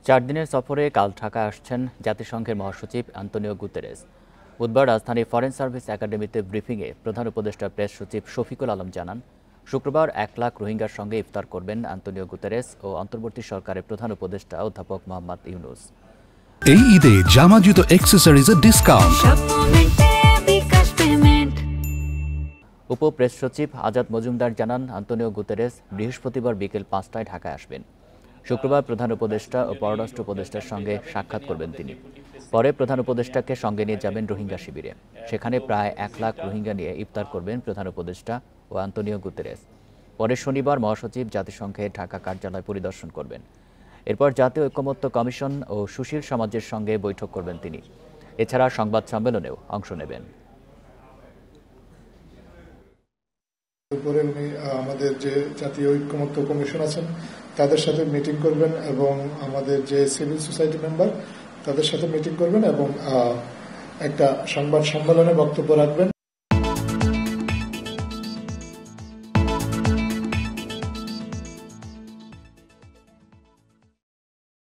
4 দিনের সফরে কাল ঢাকায় আসছেন জাতিসংঘের মহাসচিব আন্তোনিও গুতেরেস। বুধবার রাজধানীর ফরেন সার্ভিস একাডেমিতে ব্রিফিংয়ে প্রধান উপদেষ্টা প্রেস সচিব শফিকুল আলম জানান, শুক্রবার 1 লাখ রোহিঙ্গার সঙ্গে ইফতার করবেন আন্তোনিও গুতেরেস ও অন্তর্বর্তী সরকারের প্রধান উপদেষ্টা অধ্যাপক মোহাম্মদ ইউনূস। এই ঈদে জামা জুতো অ্যাক্সেসরিজের ডিসকাউন্ট। উপ প্রেস সচিব আজাদ মজুমদার জানান, আন্তোনিও গুতেরেস বৃহস্পতিবার বিকেল 5টায় ঢাকায় আসবেন। শুক্রবার প্রধান উপদেষ্টা ও পররাষ্ট্র উপদেষ্টার সঙ্গে সাক্ষাৎ করবেন তিনি। পরে প্রধান উপদেষ্টাকে সঙ্গে নিয়ে যাবেন রোহিঙ্গা শিবিরে। সেখানে প্রায় 1 লাখ রোহিঙ্গা নিয়ে ইফতার করবেন প্রধান উপদেষ্টা ও আন্তোনিও গুতেরেস। পরে শনিবার মহাসচিব জাতিসংঘের ঢাকা কার্যালয় পরিদর্শন করবেন। এরপর জাতীয় ঐকমত্য কমিশন ও সুশীল সমাজের সঙ্গে বৈঠক করবেন তিনি। এছাড়া সংবাদ সম্মেলনেও অংশ নেবেন। উপরে উনি আমাদের যে জাতীয় ঐকমত্য কমিশন আছেন তাদের সাথে মিটিং করবেন এবং আমাদের যে সিভিল সোসাইটি মেম্বার তাদের সাথে মিটিং করবেন এবং একটা সংবাদ সম্মেলনে বক্তব্য রাখবেন।